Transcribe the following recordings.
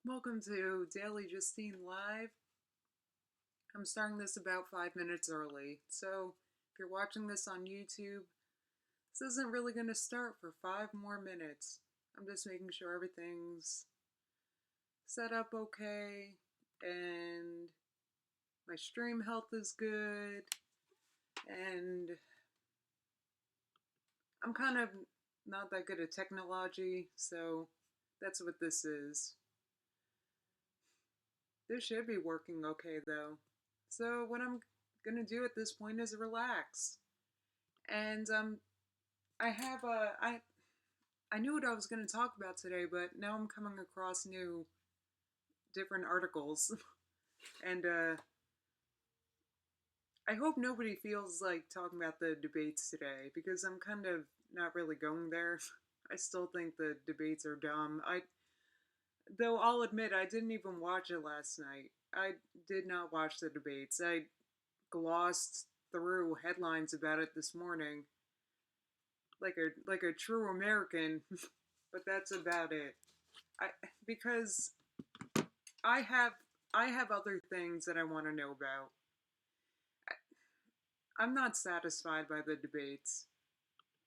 Welcome to Daily Justine Live. I'm starting this about 5 minutes early, so if you're watching this on YouTube, this isn't really going to start for 5 more minutes. I'm just making sure everything's set up okay and my stream health is good, and I'm kind of not that good at technology, so that's what this is. This should be working okay though. So what I'm gonna do at this point is relax. And I have a I knew what I was gonna talk about today, but now I'm coming across new different articles, and I hope nobody feels like talking about the debates today because I'm kind of not really going there. I still think the debates are dumb. Though I'll admit I didn't even watch it last night. I did not watch the debates. I glossed through headlines about it this morning like a true American, but that's about it. I because I have I have other things that I want to know about. I'm not satisfied by the debates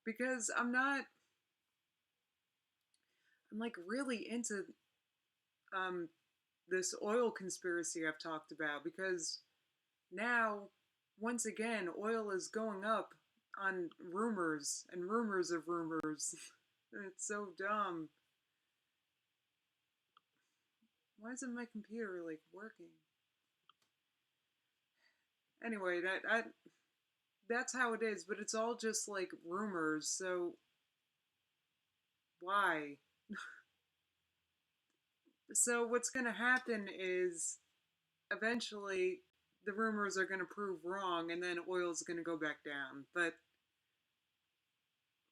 because I'm like really into um this oil conspiracy I've talked about because now once again oil is going up on rumors and rumors of rumors. It's so dumb. Why isn't my computer like working? Anyway, that's how it is, but it's all just like rumors. So why? So what's going to happen is eventually the rumors are going to prove wrong and then oil's going to go back down. But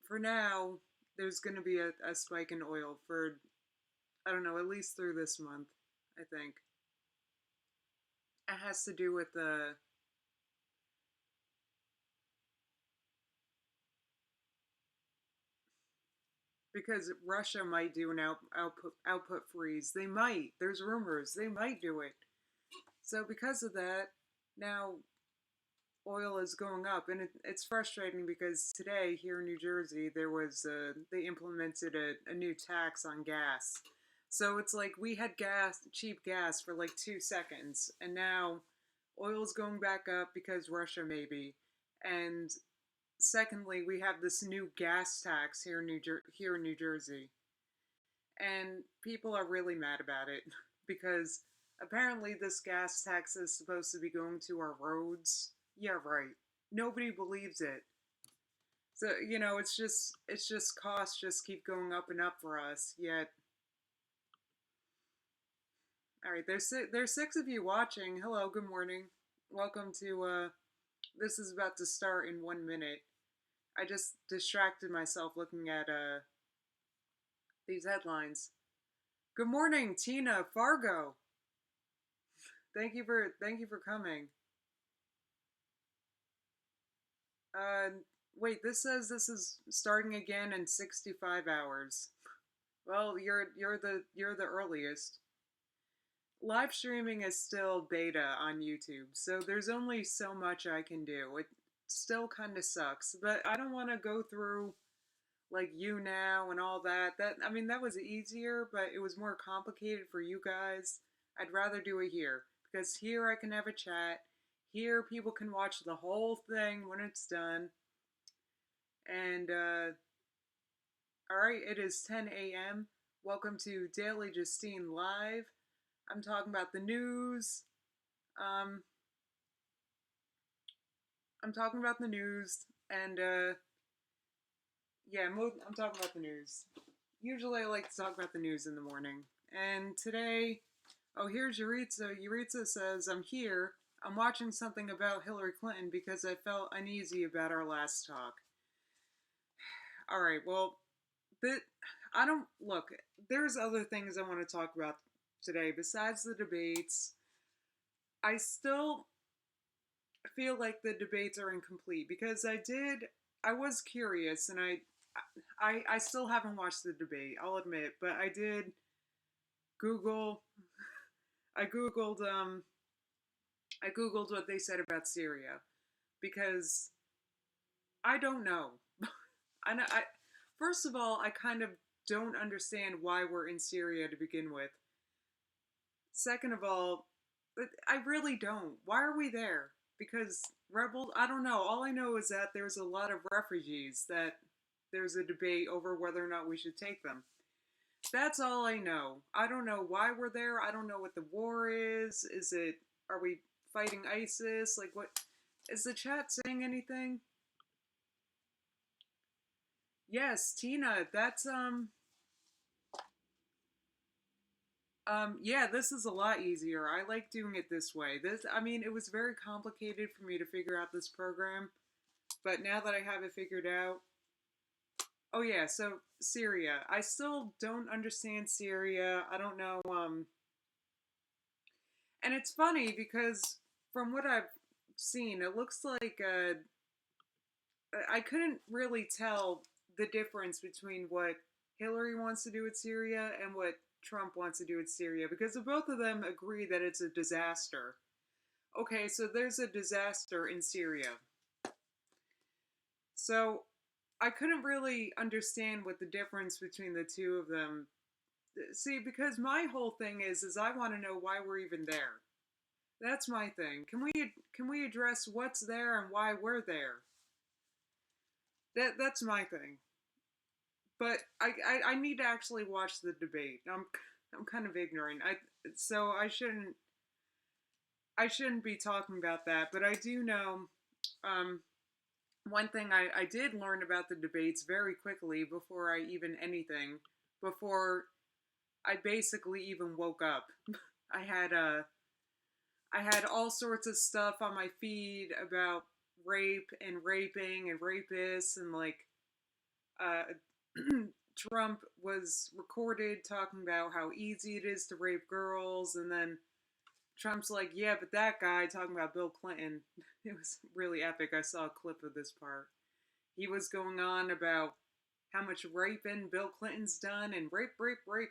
for now, there's going to be a spike in oil for, I don't know, at least through this month, I think. It has to do with the because Russia might do an output freeze. They might. There's rumors they might do it. So because of that, now oil is going up, and it's frustrating because today here in New Jersey they implemented a new tax on gas. So it's like we had cheap gas for like 2 seconds, and now oil's going back up because Russia maybe, and secondly we have this new gas tax here in New Jersey, and people are really mad about it because apparently this gas tax is supposed to be going to our roads. Yeah, right. Nobody believes it. So, it's just costs just keep going up and up for us. Yet, all right, there's six of you watching. Hello, good morning. Welcome to this is about to start in 1 minute. I just distracted myself looking at these headlines. Good morning, Tina Fargo. Thank you for coming. Uh, Wait, this says this is starting again in 65 hours. Well, you're the earliest. Live streaming is still beta on YouTube, so there's only so much I can do. It still kind of sucks, but I don't want to go through like you now and all that. That was easier, but it was more complicated for you guys. I'd rather do it here because here I can have a chat. Here people can watch the whole thing when it's done. And all right, it is 10 a.m. Welcome to Daily Justine Live. I'm talking about the news. Um, I'm talking about the news, and yeah, I'm talking about the news. Usually, I like to talk about the news in the morning, and today, oh, here's Yuritsa. Yuritsa says, "I'm here. I'm watching something about Hillary Clinton because I felt uneasy about our last talk." All right, well, but I don't look. There's other things I want to talk about today besides the debates. I still feel like the debates are incomplete because I was curious, and I still haven't watched the debate, I'll admit, but I did Google. I googled. I googled what they said about Syria because I don't know. I first of all, I kind of don't understand why we're in Syria to begin with. Second of all, I really don't. Why are we there? Because rebels, I don't know. All I know is that there's a lot of refugees, that there's a debate over whether or not we should take them. That's all I know. I don't know why we're there. I don't know what the war is. Are we fighting ISIS? Like, what? Is the chat saying anything? Yes, Tina, yeah, this is a lot easier. I like doing it this way. I mean, it was very complicated for me to figure out this program, but now that I have it figured out, oh yeah, so Syria. I still don't understand Syria. I don't know, and it's funny because from what I've seen, it looks like, I couldn't really tell the difference between what Hillary wants to do with Syria and what Trump wants to do with Syria, because both of them agree that it's a disaster. Okay, so there's a disaster in Syria. So I couldn't really understand what the difference between the two of them. See, because my whole thing is I want to know why we're even there. That's my thing. Can we address what's there and why we're there? That's my thing. But I need to actually watch the debate. I'm kind of ignorant. So I shouldn't be talking about that. But I do know, one thing I did learn about the debates very quickly before before I basically even woke up. I had I had all sorts of stuff on my feed about rape and raping and rapists, and like, uh, Trump was recorded talking about how easy it is to rape girls, and then Trump's like, yeah, but that guy talking about Bill Clinton. It was really epic. I saw a clip of this part. He was going on about how much raping Bill Clinton's done, and rape, rape, rape.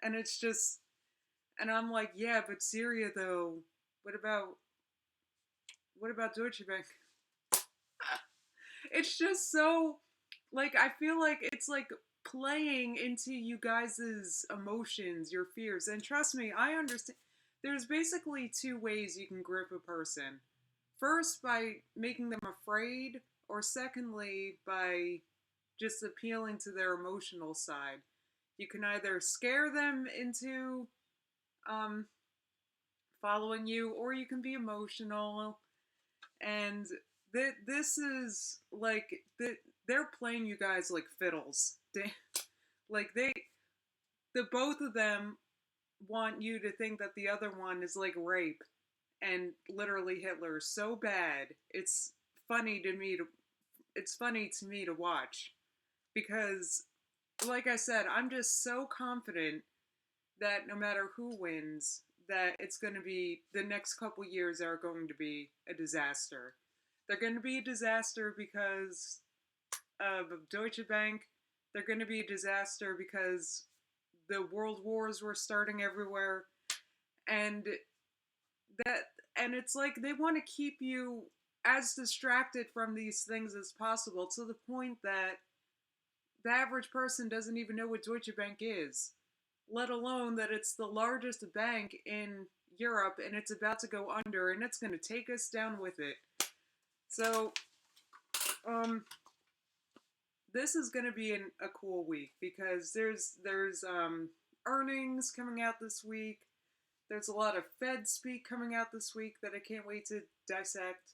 And it's just, and I'm like, yeah, but Syria though, what about, Deutsche Bank? It's just so, like, I feel like it's like playing into you guys' emotions, your fears. And trust me, I understand. There's basically two ways you can grip a person. First, by making them afraid, or secondly, by just appealing to their emotional side. You can either scare them into, um, following you, or you can be emotional. And this is like, they're playing you guys like fiddles. Like, the both of them want you to think that the other one is like rape and literally Hitler so bad. It's funny to me to watch, because like I said, I'm just so confident that no matter who wins, that it's going to be, the next couple years are going to be a disaster. They're going to be a disaster because of Deutsche Bank. They're going to be a disaster because the world wars were starting everywhere, and that and it's like they want to keep you as distracted from these things as possible, to the point that the average person doesn't even know what Deutsche Bank is, let alone that it's the largest bank in Europe and it's about to go under, and it's going to take us down with it. So, this is going to be a cool week, because there's earnings coming out this week. There's a lot of Fed speak coming out this week that I can't wait to dissect.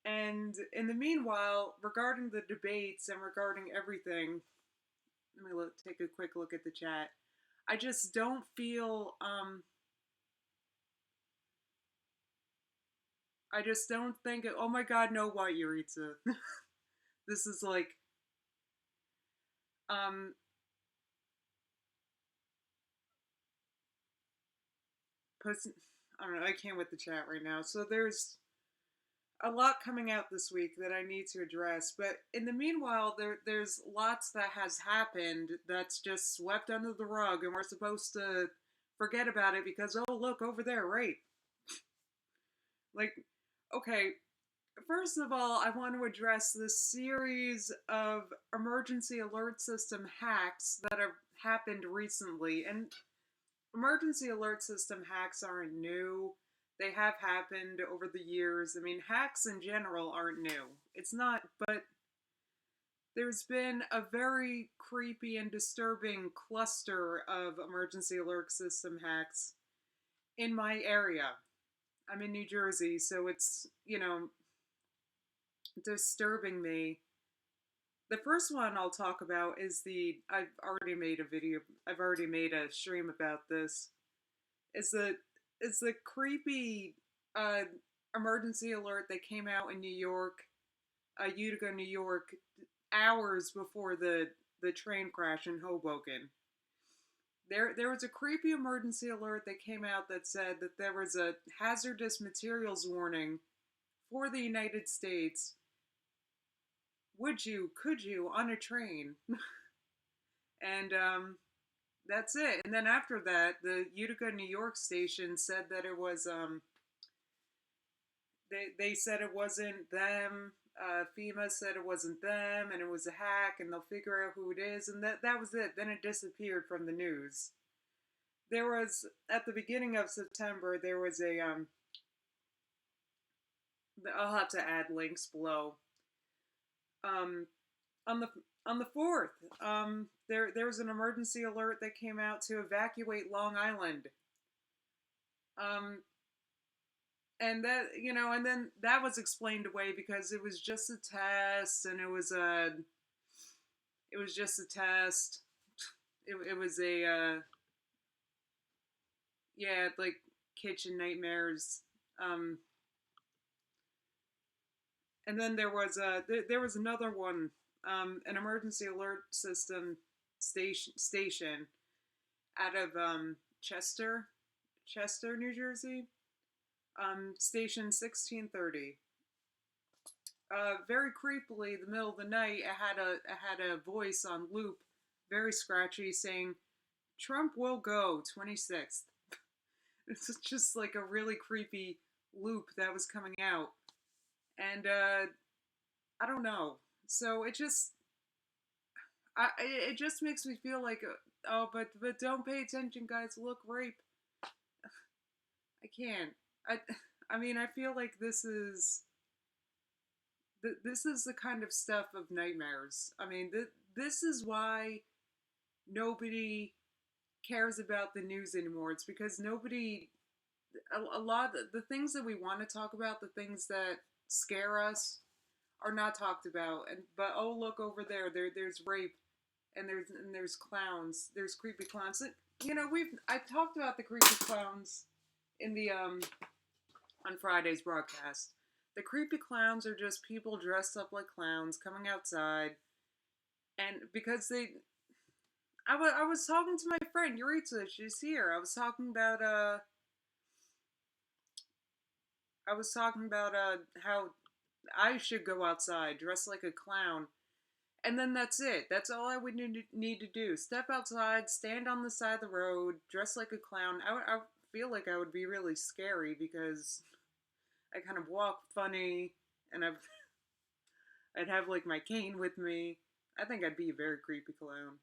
And in the meanwhile, regarding the debates and regarding everything, let me take a quick look at the chat. I just don't feel, I just don't think, oh my god, no, White Yuritsa. This is like, um, I don't know, I can't with the chat right now. So there's, a lot coming out this week that I need to address. But in the meanwhile, there's lots that has happened that's just swept under the rug, and we're supposed to forget about it because, oh, look over there, right? Like, okay, first of all, I want to address this series of emergency alert system hacks that have happened recently. And emergency alert system hacks aren't new. They have happened over the years. I mean, hacks in general aren't new. It's not, but there's been a very creepy and disturbing cluster of emergency alert system hacks in my area. I'm in New Jersey, so it's, disturbing me. The first one I'll talk about is I've already made a stream about this. It's the creepy uh, emergency alert that came out in New York, Utica, New York, hours before the train crash in Hoboken. There was a creepy emergency alert that came out that said that there was a hazardous materials warning for the United States. Could you, on a train? And that's it. And then after that, the Utica, New York station said that it was they said it wasn't them. FEMA said it wasn't them, and it was a hack, and they'll figure out who it is, and that was it. Then it disappeared from the news. There was at the beginning of September there was a I'll have to add links below. Um, on the on the 4th, there was an emergency alert that came out to evacuate Long Island. Um, and then that was explained away because it was just a test, and it was just a test. It was a yeah, like kitchen nightmares. Um, and then there was another one, an emergency alert system station out of Chester, New Jersey. Station 1630. Very creepily, the middle of the night, I had a voice on loop, very scratchy, saying, "Trump will go 26th." It's just like a really creepy loop that was coming out, and I don't know. So it just makes me feel like, oh, but don't pay attention, guys. Look, rape. I can't. I I mean, I feel like this is the kind of stuff of nightmares. I mean, this is why nobody cares about the news anymore. It's because a lot of the things that we want to talk about, the things that scare us, are not talked about. But oh, look over there, there's rape, and there's clowns, there's creepy clowns. I talked about the creepy clowns in the on Friday's broadcast. The creepy clowns are just people dressed up like clowns coming outside, and because I was talking to my friend Yuritsa, she's here. I was talking about how I should go outside dressed like a clown, and then that's it. That's all I would need to do. Step outside, stand on the side of the road, dress like a clown. I feel like I would be really scary because I kind of walk funny, and I'd have like my cane with me. I think I'd be a very creepy clown.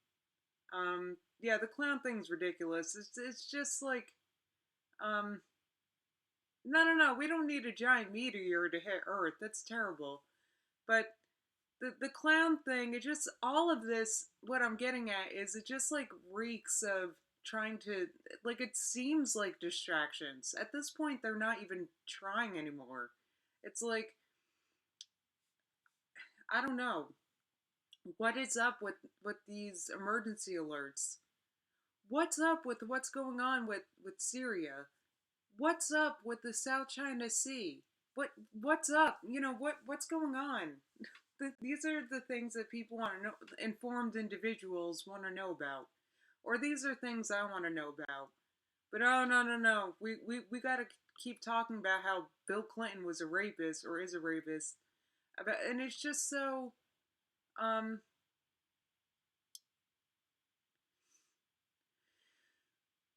Yeah, the clown thing's ridiculous. It's just like, um, no. We don't need a giant meteor to hit Earth. That's terrible. But the clown thing, it just all of this. What I'm getting at is it just like reeks of trying to like it seems like distractions. At this point, they're not even trying anymore. It's like I don't know what is up with these emergency alerts. What's up with what's going on with Syria? What's up with the South China Sea? What's up? What's going on? These are the things that people want to know. Informed individuals want to know about, or these are things I want to know about. But oh no. We gotta keep talking about how Bill Clinton was a rapist or is a rapist, and it's just so um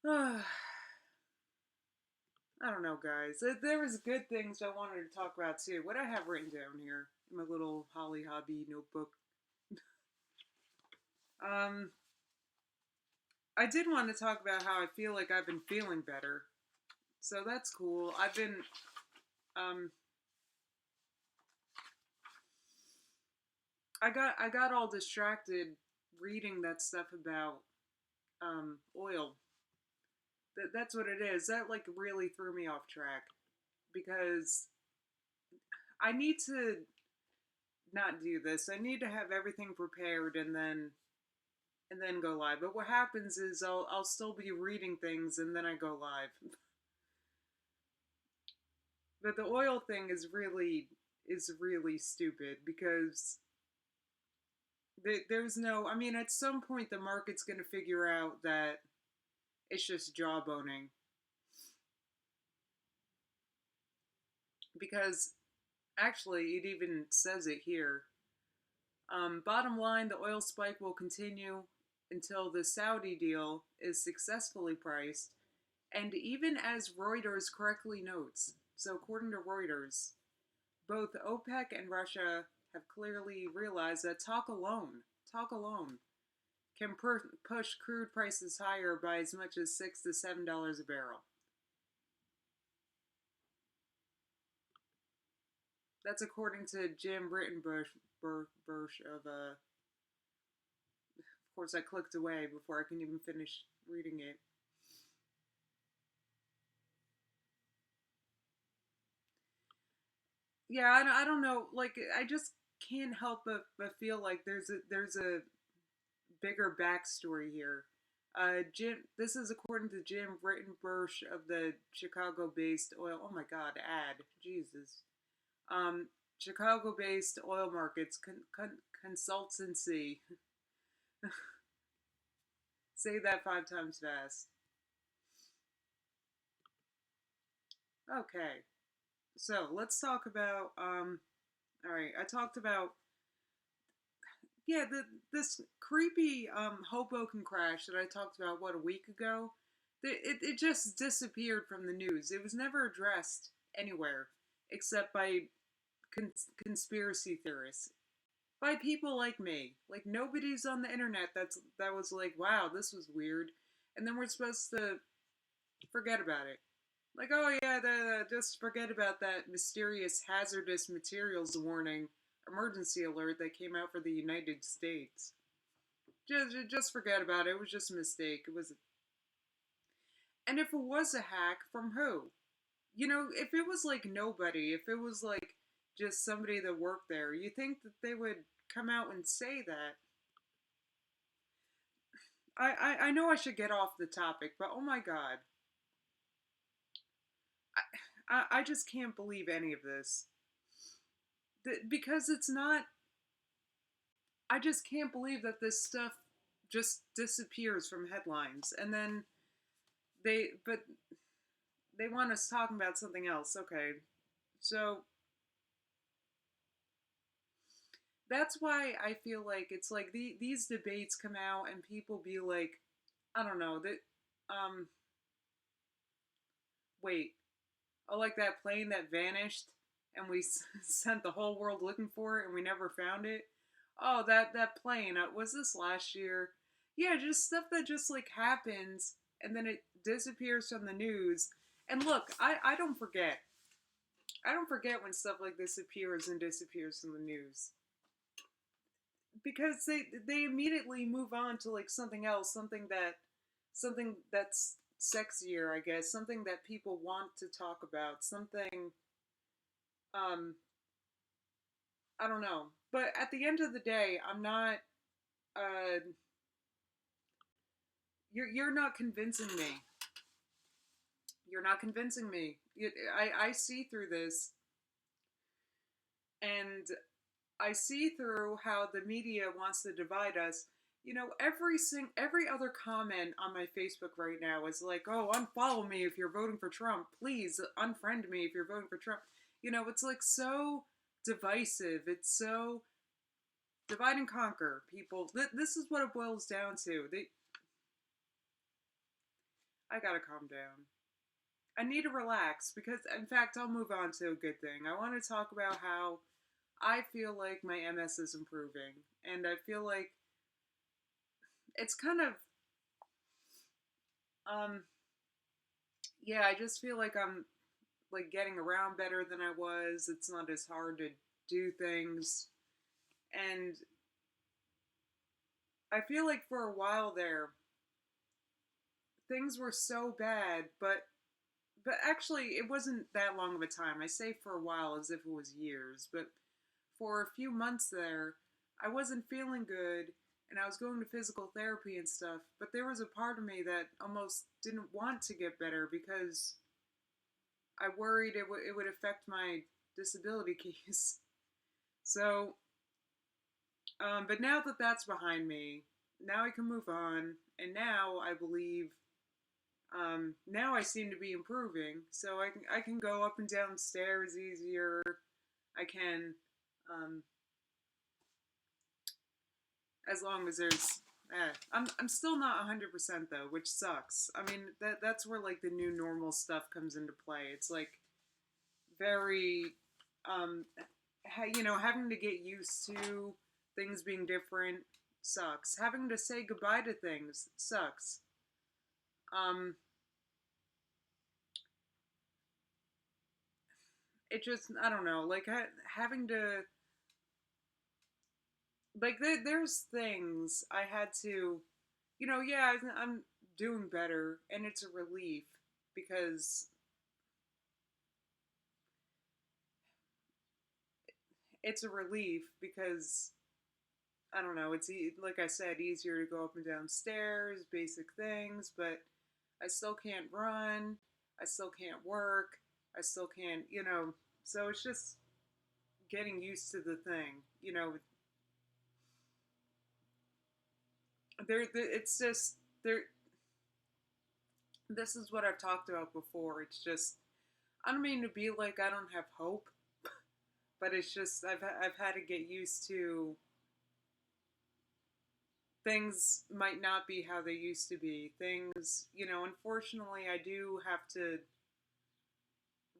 I don't know, guys. There was good things I wanted to talk about too. What I have written down here in my little Holly Hobby notebook. Um, I did want to talk about how I feel like I've been feeling better. So that's cool. Um, I got all distracted reading that stuff about oil. That's what it is. That like really threw me off track because I need to not do this. I need to have everything prepared and then go live. But what happens is I'll still be reading things and then I go live. But the oil thing is really stupid because there's no. I mean, at some point the market's going to figure out that it's just jawboning because actually it even says it here. Bottom line, the oil spike will continue until the Saudi deal is successfully priced. And even as Reuters correctly notes, so according to Reuters, both OPEC and Russia have clearly realized that talk alone, can push crude prices higher by as much as $6 to $7 a barrel. That's according to Jim Rittenbush of course I clicked away before I can even finish reading it. Yeah, I don't know. Like, I just can't help but feel like there's a bigger backstory here. Jim, this is according to Jim Rittenbush of the Chicago-based oil. Oh my God, Jesus. Um, Chicago-based oil markets consultancy. Say that 5 times fast. Okay, so let's talk about. All right, I talked about this creepy Hoboken crash that I talked about what a week ago. It just disappeared from the news. It was never addressed anywhere except by conspiracy theorists, by people like me. Like nobody's on the internet that was like, wow, this was weird, and then we're supposed to forget about it. Like, oh yeah, just forget about that mysterious hazardous materials warning emergency alert that came out for the United States. Just forget about it. It was just a mistake. It was, and if it was a hack, from who? You know, if it was like nobody, if it was like just somebody that worked there, you think that they would come out and say that. I know I should get off the topic, but oh my God, I just can't believe any of this. Because it's not. I just can't believe that this stuff just disappears from headlines, and then but they want us talking about something else. Okay, so that's why I feel like it's like these debates come out and people be like, I don't know that. Um, wait, oh, like that plane that vanished, and we sent the whole world looking for it, and we never found it. Oh, that plane was this last year? Yeah, just stuff that just like happens, and then it disappears from the news. And look, I don't forget. I don't forget when stuff like this appears and disappears from the news because they immediately move on to like something else, something that's sexier, I guess, something that people want to talk about, something um I don't know. But at the end of the day, I'm not uh you're not convincing me. You're not convincing me. I see through this, and I see through how the media wants to divide us. every other comment on my Facebook right now is like, "Oh, unfollow me if you're voting for Trump. Please unfriend me if you're voting for Trump." It's like so divisive. It's so divide and conquer, people. This is what it boils down to. I gotta calm down. I need to relax because, in fact, I'll move on to a good thing. I want to talk about how I feel like my MS is improving, and I feel like it's kind of, um, yeah, I just feel like I'm like getting around better than I was. It's not as hard to do things, and I feel like for a while there, things were so bad, but actually, it wasn't that long of a time. I say for a while as if it was years, but for a few months there, I wasn't feeling good and I was going to physical therapy and stuff, but there was a part of me that almost didn't want to get better because I worried it would affect my disability case. So, but now that that's behind me, now I can move on, and now I believe now I seem to be improving, so I can go up and down stairs easier. I can, um, as long as there's. I'm still not 100% though, which sucks. I mean that's where like the new normal stuff comes into play. It's like very, um, having to get used to things being different sucks. Having to say goodbye to things sucks. Um, it just I don't know, like having to like there's things I had to, yeah, I'm doing better, and it's a relief because it's a relief because I don't know, like I said, easier to go up and down stairs, basic things, but I still can't run, I still can't work, I still can't, so it's just getting used to the thing, it's just there. This is what I've talked about before. It's just I don't mean to be like I don't have hope, but it's just I've had to get used to things might not be how they used to be. Things, unfortunately, I do have to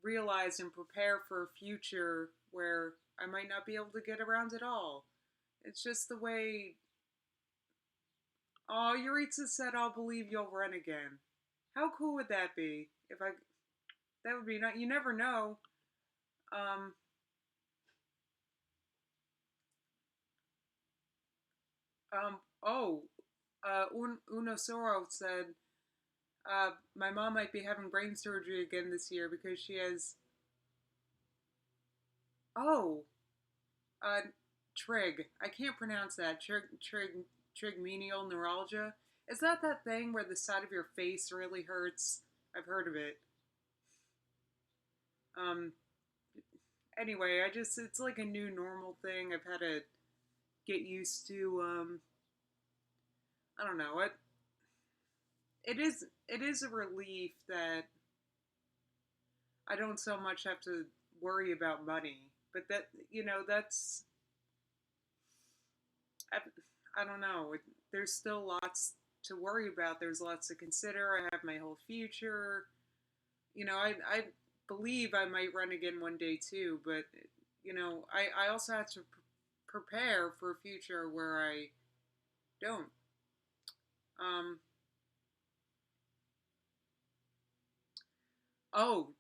realize and prepare for a future where I might not be able to get around at all. It's just the way. Oh, Yuritsa said, "I'll believe you'll run again." How cool would that be? If I, that would be not. You never know. Um. Oh. Unosoro said, "My mom might be having brain surgery again this year because she has." Oh. Uh. Trig. I can't pronounce that. Trigmenial neuralgia. Is that thing where the side of your face really hurts? I've heard of it. Um. Anyway, it's like a new normal thing. I've had to get used to. I don't know. It is a relief that I don't so much have to worry about money. But that's I, I don't know. There's still lots to worry about. There's lots to consider. I have my whole future. I believe I might run again one day too. But I also have to prepare for a future where I don't. Um. Oh,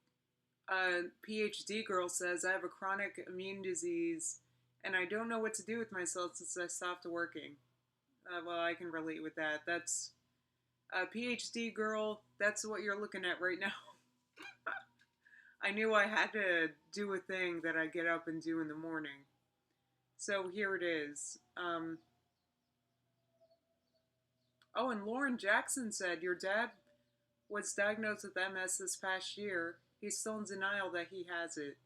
PhD girl says I have a chronic immune disease, and I don't know what to do with myself since I stopped working. Well, I can relate with that. That's PhD girl. That's what you're looking at right now. I knew I had to do a thing that I get up and do in the morning. So here it is. Oh, and Lauren Jackson said your dad was diagnosed with MS this past year. He's still in denial that he has it.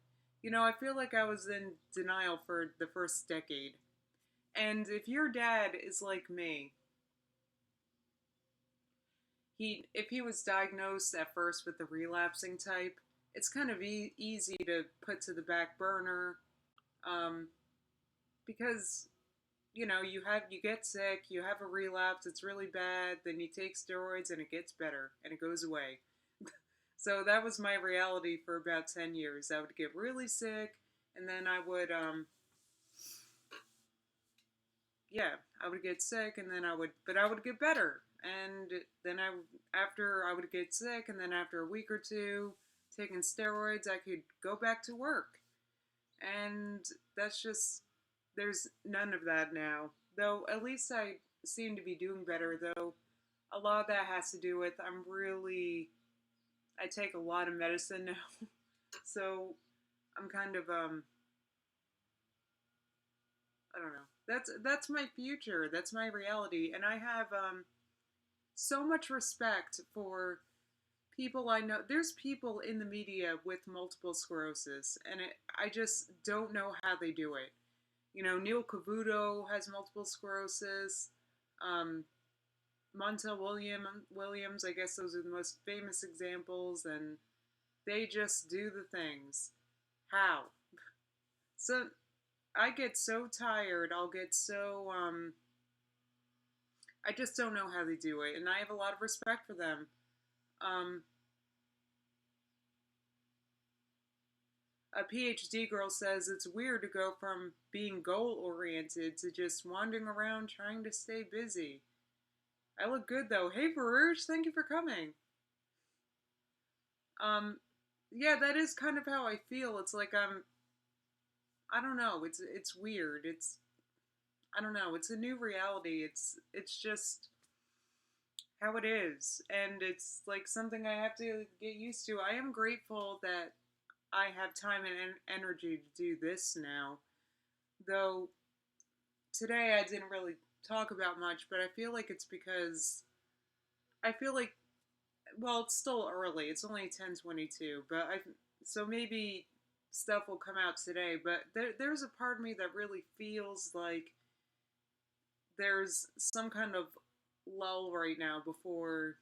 I feel like I was in denial for the first decade. And if your dad is like me, if he was diagnosed at first with the relapsing type, it's kind of easy to put to the back burner, um, because you get sick, you have a relapse, it's really bad, then you take steroids and it gets better and it goes away. So that was my reality for about 10 years. I would get really sick, and then yeah, I would get sick, and then but I would get better. And then after I would get sick, and then after a week or two taking steroids, I could go back to work. And that's just, there's none of that now. Though at least I seem to be doing better, though a lot of that has to do with I take a lot of medicine now. So I'm kind of I don't know. That's my future. That's my reality, and I have so much respect for people I know. There's people in the media with multiple sclerosis, and I just don't know how they do it. Neil Cavuto has multiple sclerosis. Um, Montel Williams, I guess those are the most famous examples, and they just do the things. How? So I get so tired. I'll get so I just don't know how they do it, and I have a lot of respect for them. Um, a PhD girl says it's weird to go from being goal oriented to just wandering around trying to stay busy. I look good though. Hey, Baruch, thank you for coming. Um, yeah, that is kind of how I feel. It's like I don't know. It's weird. I don't know. It's a new reality. It's just how it is, and it's like something I have to get used to. I am grateful that I have time and energy to do this now. Though today I didn't really talk about much, but I feel like it's because I feel like, well, it's still early. It's only 10:22, but I so maybe stuff will come out today, but there's a part of me that really feels like there's some kind of lull right now before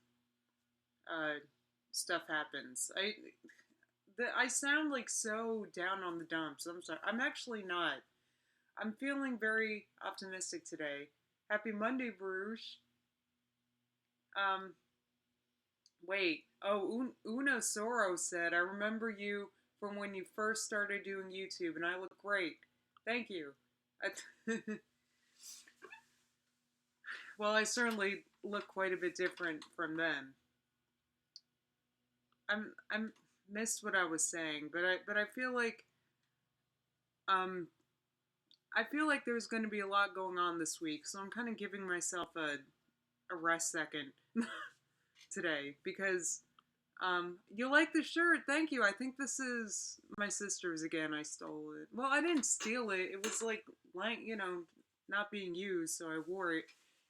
uh, stuff happens. I sound like so down on the dumps. I'm sorry. I'm actually not. I'm feeling very optimistic today. Happy Monday, Bruce. Um, Wait. Oh, Una Soro said, I remember you from when you first started doing YouTube, and I look great. Thank you. Well, I certainly look quite a bit different from then. I'm missed what I was saying, but um I feel like there's going to be a lot going on this week, so I'm kind of giving myself a rest second today because you like the shirt. Thank you. I think this is my sister's again. I stole it. Well, I didn't steal it. It was not being used, so I wore it.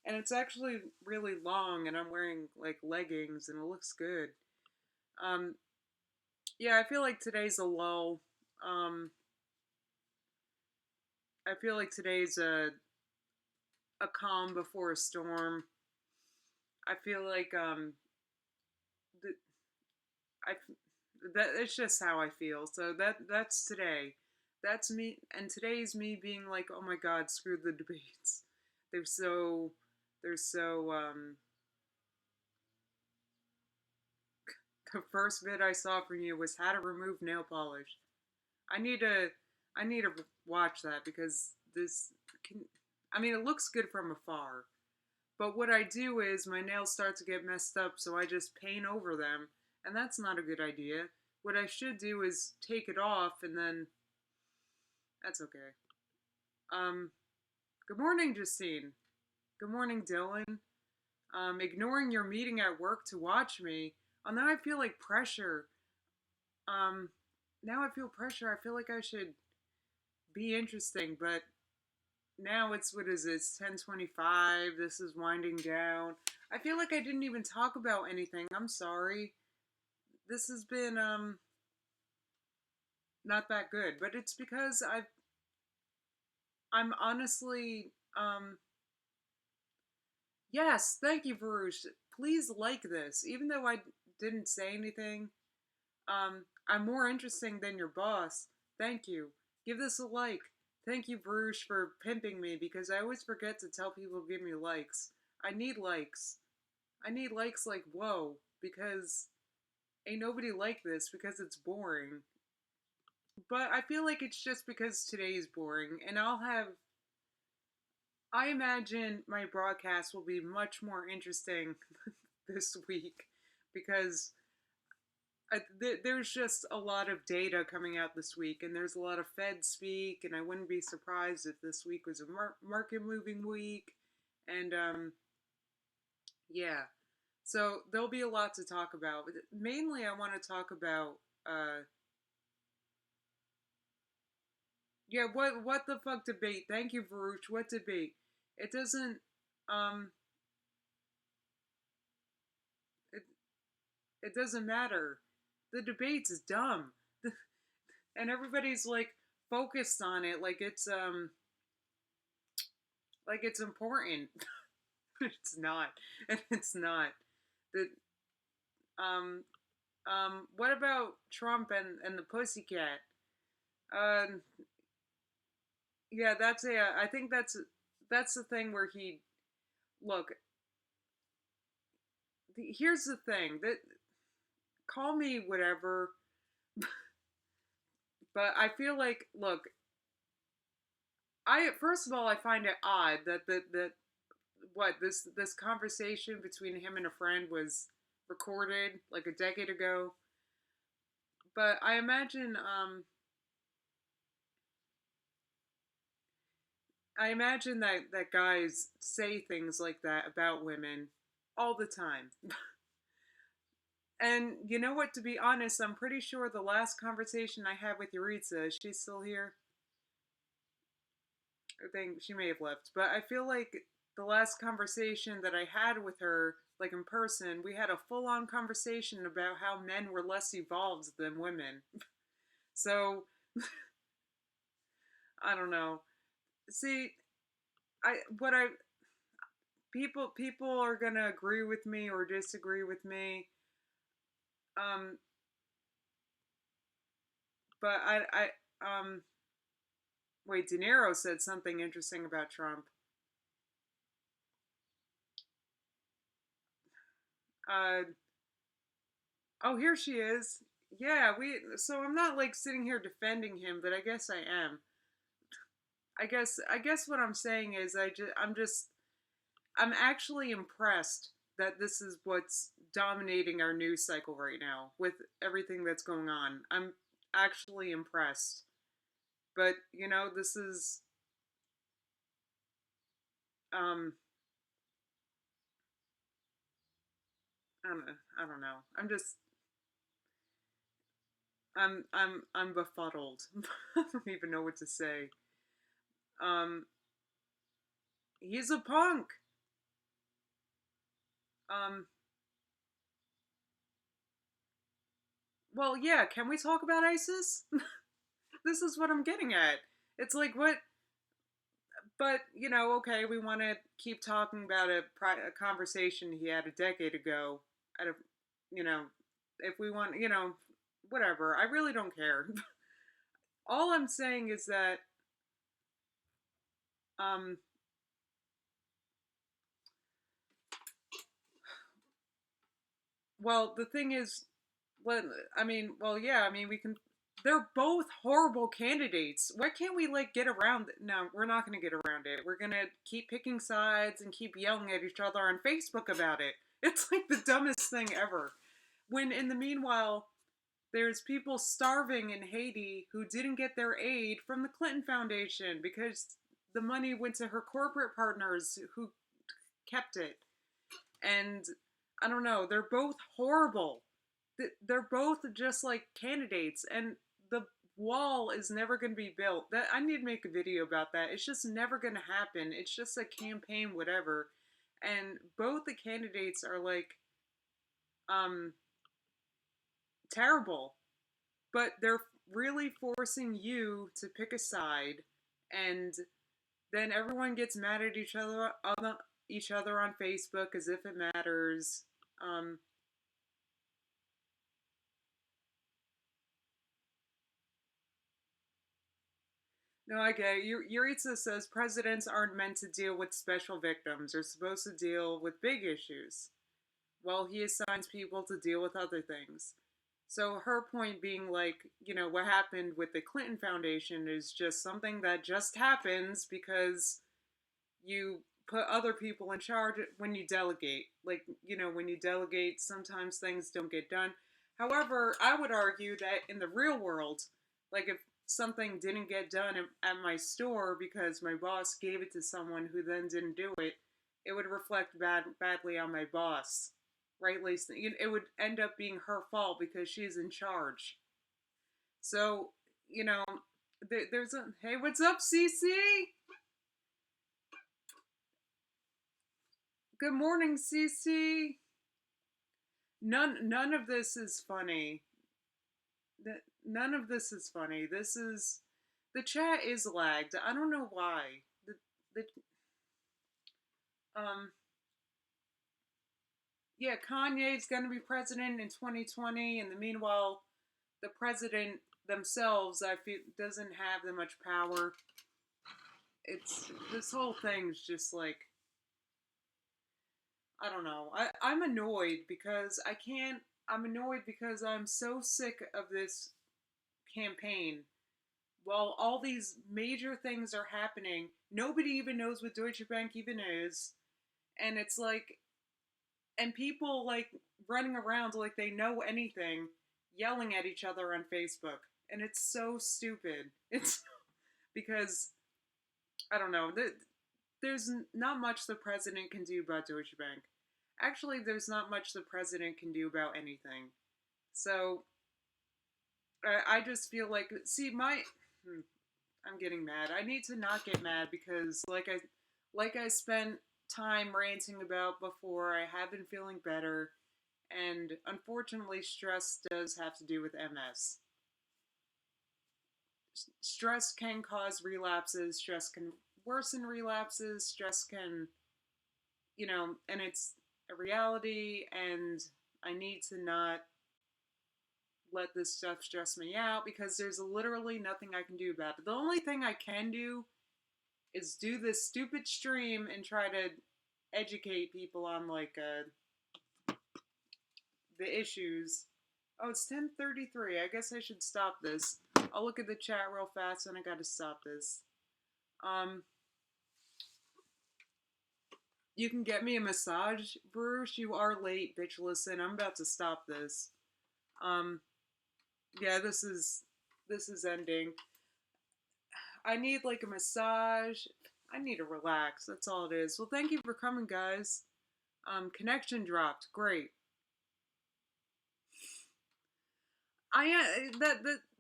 And it's actually really long, and I'm wearing like leggings, and it looks good. Um, yeah, I feel like today's a lull. Um, I feel like today's a calm before a storm. I feel like th- I that it's just how I feel. So that's today. That's me, and today's me being like, oh my God, screw the debates. They're so they're so The first vid I saw from you was how to remove nail polish. I need to I need to watch that because this can I mean it looks good from afar. But what I do is my nails start to get messed up, so I just paint over them, and that's not a good idea. What I should do is take it off, and then that's okay. Um, Good morning, Justine. Good morning, Dylan. Ignoring your meeting at work to watch me. Oh, now I feel like pressure. Um, Now I feel pressure. I feel like I should be interesting, but now it's what is it? It's 10:25. This is winding down. I feel like I didn't even talk about anything. I'm sorry. This has been not that good, but it's because I'm honestly yes, thank you, Varush. please like this. Even though I didn't say anything, I'm more interesting than your boss. Thank you. Give this a like. Thank you, Bruges, for pimping me because I always forget to tell people to give me likes. I need likes. I need likes like whoa because ain't nobody like this because it's boring. But I feel like it's just because today's boring, and I imagine my broadcast will be much more interesting this week because there's just a lot of data coming out this week, and there's a lot of Fed speak, and I wouldn't be surprised if this week was a market moving week, and yeah, so there'll be a lot to talk about. But mainly, I want to talk about yeah, what the fuck debate? Thank you, Varuch. What debate? It doesn't um it it doesn't matter. The debate's dumb. And everybody's like focused on it like it's important. It's not. And it's not. The what about Trump and the pussycat? Um yeah, I think that's the thing where he look, here's the thing that call me whatever, but I feel like look, I first of all I find it odd that what this conversation between him and a friend was recorded like a decade ago. But I imagine that guys say things like that about women all the time. And you know what? To be honest, I'm pretty sure the last conversation I had with Yuritsa, is she still here? I think she may have left, but I feel like the last conversation that I had with her, like in person, we had a full on conversation about how men were less evolved than women. So I don't know. See, I what I people are gonna agree with me or disagree with me. Um, but wait, De Niro said something interesting about Trump. Uh, oh, here she is. Yeah, we. So I'm not like sitting here defending him, but I guess I am. I guess what I'm saying is I'm actually impressed that this is what's dominating our news cycle right now with everything that's going on. I'm actually impressed. But, this is um I don't know. I'm befuddled. I don't even know what to say. Um he's a punk. Um well, yeah, can we talk about ISIS? This is what I'm getting at. It's like what but okay, we want to keep talking about a conversation he had a decade ago. At a, you know, if we want, whatever. I really don't care. All I'm saying is that, um, well, the thing is, well, yeah, I mean, we can. They're both horrible candidates. Why can't we get around it? No, we're not going to get around it. We're going to keep picking sides and keep yelling at each other on Facebook about it. It's like the dumbest thing ever. When in the meanwhile, there's people starving in Haiti who didn't get their aid from the Clinton Foundation because the money went to her corporate partners who kept it. And I don't know, they're both horrible. They're both just like candidates, and the wall is never going to be built. That I need to make a video about that. It's just never going to happen. It's just a campaign, whatever. And both the candidates are um terrible, but they're really forcing you to pick a side, and then everyone gets mad at each other each other on Facebook as if it matters. No, I get it. Yuritsa says presidents aren't meant to deal with special victims. They're supposed to deal with big issues. Well, he assigns people to deal with other things. So her point being like, what happened with the Clinton Foundation is just something that just happens because you put other people in charge when you delegate. Like, when you delegate, sometimes things don't get done. However, I would argue that in the real world, like if something didn't get done at my store because my boss gave it to someone who then didn't do it, it would reflect badly on my boss. Rightly, it would end up being her fault because she's in charge. So, there's a hey, what's up, CC? Good morning, CC. None of this is funny. None of this is funny. This is the chat is lagged. I don't know why. The yeah, Kanye's gonna be president in 2020, and meanwhile, the president themselves, I feel, doesn't have that much power. It's this whole thing's just like, I don't know. I'm annoyed because I can't. I'm annoyed because I'm so sick of this campaign. While all these major things are happening, nobody even knows what Deutsche Bank even is. And it's like, and people like running around like they know anything, yelling at each other on Facebook. And it's so stupid. It's because, I don't know, there's not much the president can do about Deutsche Bank. Actually, there's not much the president can do about anything. So, I just feel like, see, I'm getting mad. I need to not get mad because, like I spent time ranting about before, I have been feeling better, and unfortunately, stress does have to do with MS. Stress can cause relapses. Stress can worsen relapses. Stress can, and it's a reality, and I need to not let this stuff stress me out because there's literally nothing I can do about it. The only thing I can do is do this stupid stream and try to educate people on the issues. Oh, it's 10:33. I guess I should stop this. I'll look at the chat real fast and I gotta stop this. You can get me a massage, Bruce. You are late, bitch. Listen, I'm about to stop this. Yeah, this is ending. I need like a massage. I need to relax. That's all it is. Well, thank you for coming, guys. Connection dropped. Great.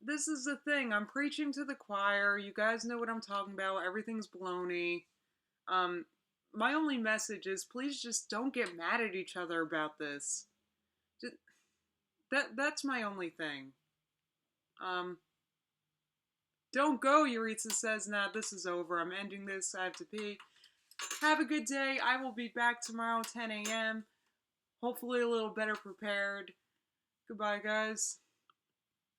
This is the thing. I'm preaching to the choir. You guys know what I'm talking about. Everything's baloney. My only message is please just don't get mad at each other about this. Just, that's my only thing. Don't go, Yuritsa says. Nah, this is over. I'm ending this. I have to pee. Have a good day. I will be back tomorrow, 10 a.m. Hopefully a little better prepared. Goodbye, guys.